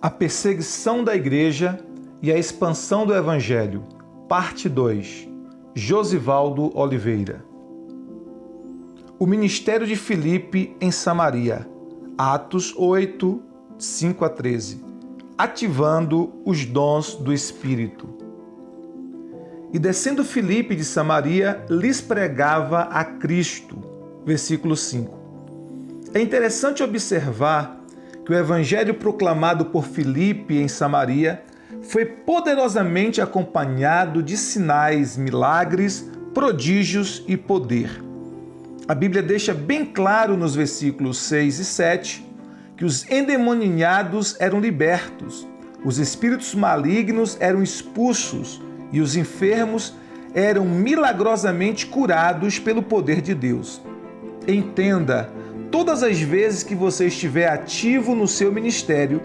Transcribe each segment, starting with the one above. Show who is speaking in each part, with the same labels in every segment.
Speaker 1: A perseguição da igreja e a expansão do evangelho, parte 2. Josivaldo Oliveira. O ministério de Filipe em Samaria, Atos 8, 5-13. Ativando os dons do Espírito. E descendo Filipe de Samaria, lhes pregava a Cristo. Versículo 5. É interessante observar que o evangelho proclamado por Filipe em Samaria foi poderosamente acompanhado de sinais, milagres, prodígios e poder. A Bíblia deixa bem claro nos versículos 6 e 7 que os endemoniados eram libertos, os espíritos malignos eram expulsos e os enfermos eram milagrosamente curados pelo poder de Deus. Entenda, todas as vezes que você estiver ativo no seu ministério,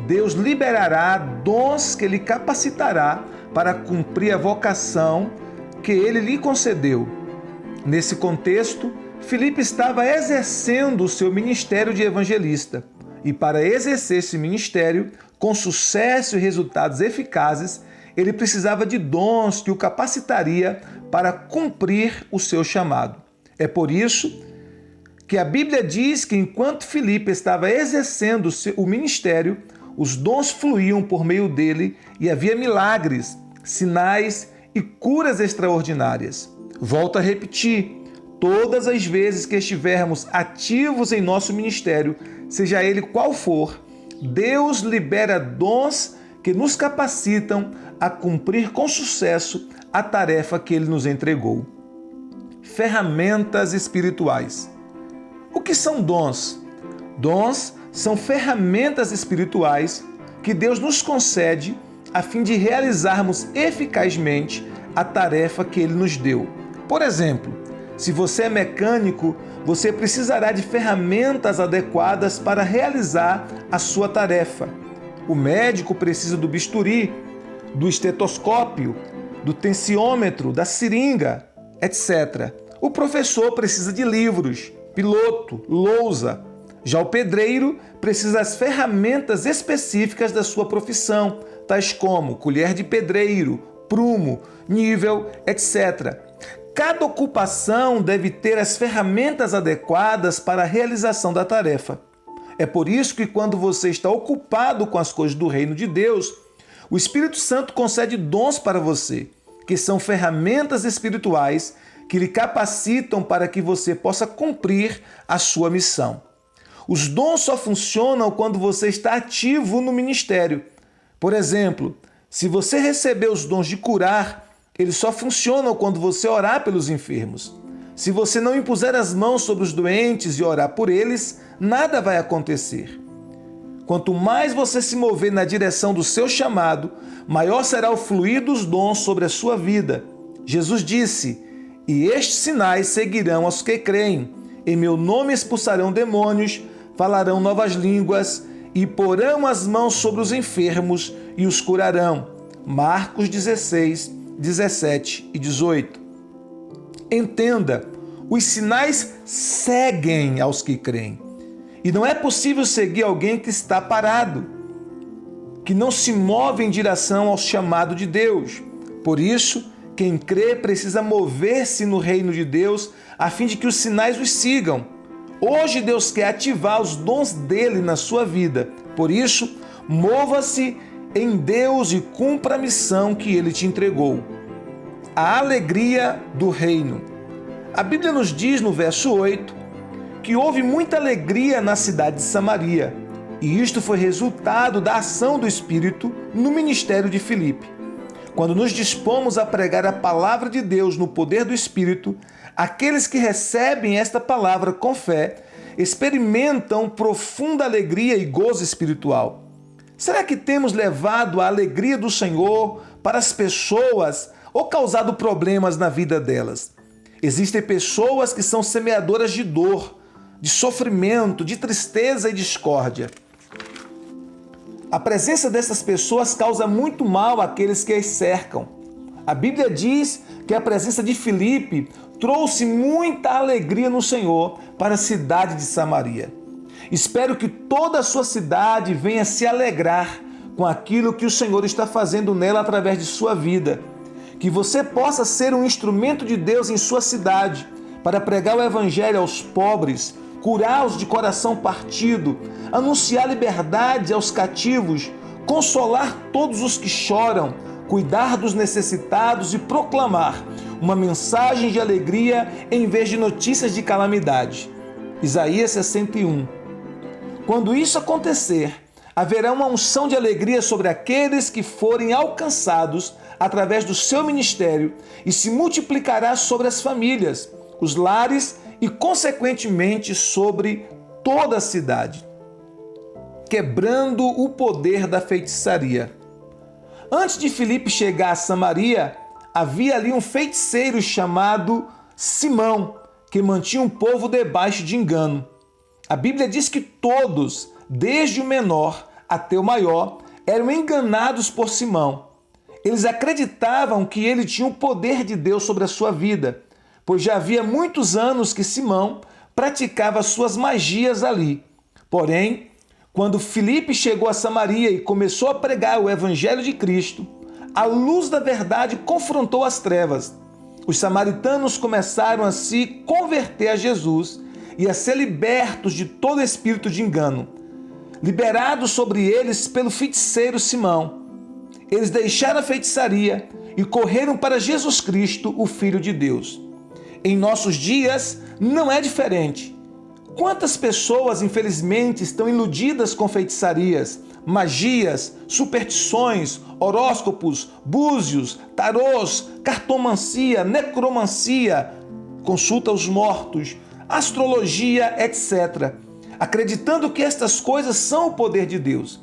Speaker 1: Deus liberará dons que lhe capacitará para cumprir a vocação que ele lhe concedeu. Nesse contexto, Filipe estava exercendo o seu ministério de evangelista. E para exercer esse ministério com sucesso e resultados eficazes, ele precisava de dons que o capacitaria para cumprir o seu chamado. É por isso que a Bíblia diz que enquanto Filipe estava exercendo o ministério, os dons fluíam por meio dele e havia milagres, sinais e curas extraordinárias. Volto a repetir, todas as vezes que estivermos ativos em nosso ministério, seja ele qual for, Deus libera dons que nos capacitam a cumprir com sucesso a tarefa que ele nos entregou. Ferramentas espirituais. O que são dons? Dons são ferramentas espirituais que Deus nos concede a fim de realizarmos eficazmente a tarefa que Ele nos deu. Por exemplo, se você é mecânico, você precisará de ferramentas adequadas para realizar a sua tarefa. O médico precisa do bisturi, do estetoscópio, do tensiômetro, da seringa, etc. O professor precisa de livros, piloto, lousa. Já o pedreiro precisa das ferramentas específicas da sua profissão, tais como colher de pedreiro, prumo, nível, etc. Cada ocupação deve ter as ferramentas adequadas para a realização da tarefa. É por isso que quando você está ocupado com as coisas do reino de Deus, o Espírito Santo concede dons para você, que são ferramentas espirituais que lhe capacitam para que você possa cumprir a sua missão. Os dons só funcionam quando você está ativo no ministério. Por exemplo, se você receber os dons de curar, eles só funcionam quando você orar pelos enfermos. Se você não impuser as mãos sobre os doentes e orar por eles, nada vai acontecer. Quanto mais você se mover na direção do seu chamado, maior será o fluir dos dons sobre a sua vida. Jesus disse: "E estes sinais seguirão aos que creem. Em meu nome expulsarão demônios, falarão novas línguas e porão as mãos sobre os enfermos e os curarão." Marcos 16, 17 e 18. Entenda, os sinais seguem aos que creem. E não é possível seguir alguém que está parado, que não se move em direção ao chamado de Deus. Por isso, quem crê precisa mover-se no reino de Deus a fim de que os sinais os sigam. Hoje Deus quer ativar os dons dele na sua vida. Por isso, mova-se em Deus e cumpra a missão que ele te entregou. A alegria do reino. A Bíblia nos diz no verso 8 que houve muita alegria na cidade de Samaria, e isto foi resultado da ação do Espírito no ministério de Filipe. Quando nos dispomos a pregar a palavra de Deus no poder do Espírito, aqueles que recebem esta palavra com fé experimentam profunda alegria e gozo espiritual. Será que temos levado a alegria do Senhor para as pessoas ou causado problemas na vida delas? Existem pessoas que são semeadoras de dor, de sofrimento, de tristeza e discórdia. A presença dessas pessoas causa muito mal àqueles que as cercam. A Bíblia diz que a presença de Filipe trouxe muita alegria no Senhor para a cidade de Samaria. Espero que toda a sua cidade venha se alegrar com aquilo que o Senhor está fazendo nela através de sua vida. Que você possa ser um instrumento de Deus em sua cidade para pregar o Evangelho aos pobres, curá-los de coração partido, anunciar liberdade aos cativos, consolar todos os que choram, cuidar dos necessitados e proclamar uma mensagem de alegria em vez de notícias de calamidade. Isaías 61. Quando isso acontecer, haverá uma unção de alegria sobre aqueles que forem alcançados através do seu ministério e se multiplicará sobre as famílias, os lares e, consequentemente, sobre toda a cidade. Quebrando o poder da feitiçaria. Antes de Filipe chegar a Samaria, havia ali um feiticeiro chamado Simão, que mantinha o povo debaixo de engano. A Bíblia diz que todos, desde o menor até o maior, eram enganados por Simão. Eles acreditavam que ele tinha o poder de Deus sobre a sua vida, pois já havia muitos anos que Simão praticava suas magias ali. Porém, quando Filipe chegou a Samaria e começou a pregar o Evangelho de Cristo, a luz da verdade confrontou as trevas. Os samaritanos começaram a se converter a Jesus e a ser libertos de todo espírito de engano, liberados sobre eles pelo feiticeiro Simão. Eles deixaram a feitiçaria e correram para Jesus Cristo, o Filho de Deus. Em nossos dias não é diferente. Quantas pessoas, infelizmente, estão iludidas com feitiçarias, magias, superstições, horóscopos, búzios, tarôs, cartomancia, necromancia, consulta aos mortos, astrologia, etc., acreditando que estas coisas são o poder de Deus.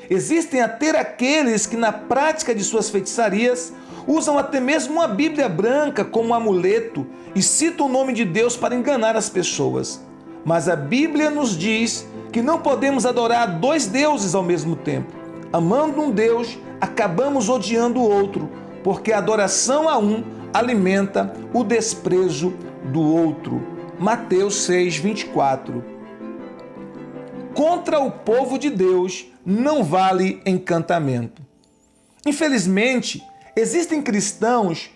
Speaker 1: Existem até aqueles que, na prática de suas feitiçarias, usam até mesmo uma Bíblia branca como um amuleto e citam o nome de Deus para enganar as pessoas. Mas a Bíblia nos diz que não podemos adorar dois deuses ao mesmo tempo. Amando um Deus, acabamos odiando o outro, porque a adoração a um alimenta o desprezo do outro. Mateus 6, 24. Contra o povo de Deus não vale encantamento. Infelizmente, existem cristãos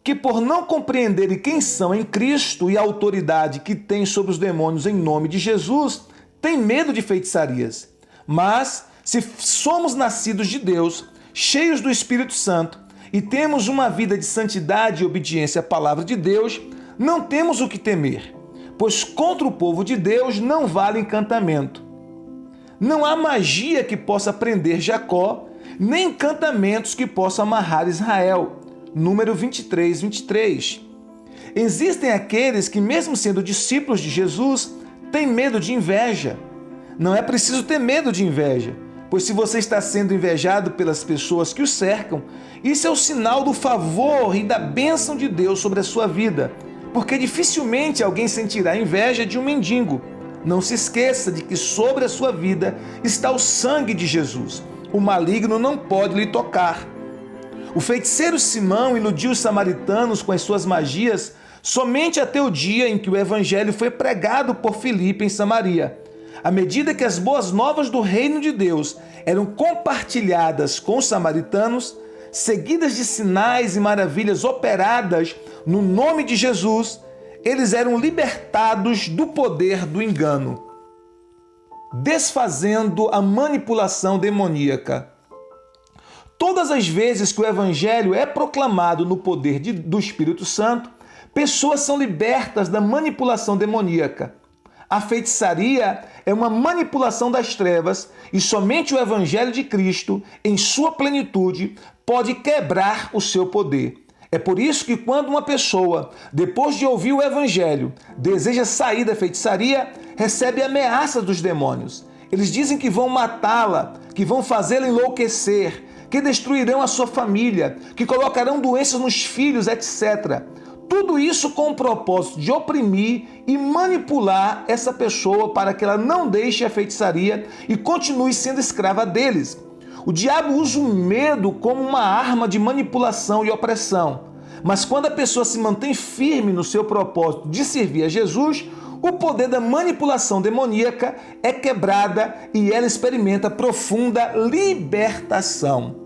Speaker 1: que, por não compreenderem quem são em Cristo e a autoridade que têm sobre os demônios em nome de Jesus, têm medo de feitiçarias. Mas, se somos nascidos de Deus, cheios do Espírito Santo, e temos uma vida de santidade e obediência à palavra de Deus, não temos o que temer, pois contra o povo de Deus não vale encantamento. Não há magia que possa prender Jacó, nem encantamentos que possam amarrar Israel. Número 23, 23. Existem aqueles que, mesmo sendo discípulos de Jesus, têm medo de inveja. Não é preciso ter medo de inveja, pois se você está sendo invejado pelas pessoas que o cercam, isso é o sinal do favor e da bênção de Deus sobre a sua vida, porque dificilmente alguém sentirá inveja de um mendigo. Não se esqueça de que sobre a sua vida está o sangue de Jesus. O maligno não pode lhe tocar. O feiticeiro Simão iludiu os samaritanos com as suas magias somente até o dia em que o evangelho foi pregado por Filipe em Samaria. À medida que as boas novas do reino de Deus eram compartilhadas com os samaritanos, seguidas de sinais e maravilhas operadas no nome de Jesus, eles eram libertados do poder do engano, desfazendo a manipulação demoníaca. Todas as vezes que o Evangelho é proclamado no poder do Espírito Santo, pessoas são libertas da manipulação demoníaca. A feitiçaria é uma manipulação das trevas e somente o Evangelho de Cristo, em sua plenitude, pode quebrar o seu poder. É por isso que quando uma pessoa, depois de ouvir o Evangelho, deseja sair da feitiçaria, recebe ameaças dos demônios. Eles dizem que vão matá-la, que vão fazê-la enlouquecer, que destruirão a sua família, que colocarão doenças nos filhos, etc. Tudo isso com o propósito de oprimir e manipular essa pessoa para que ela não deixe a feitiçaria e continue sendo escrava deles. O diabo usa o medo como uma arma de manipulação e opressão. Mas quando a pessoa se mantém firme no seu propósito de servir a Jesus, o poder da manipulação demoníaca é quebrada e ela experimenta profunda libertação.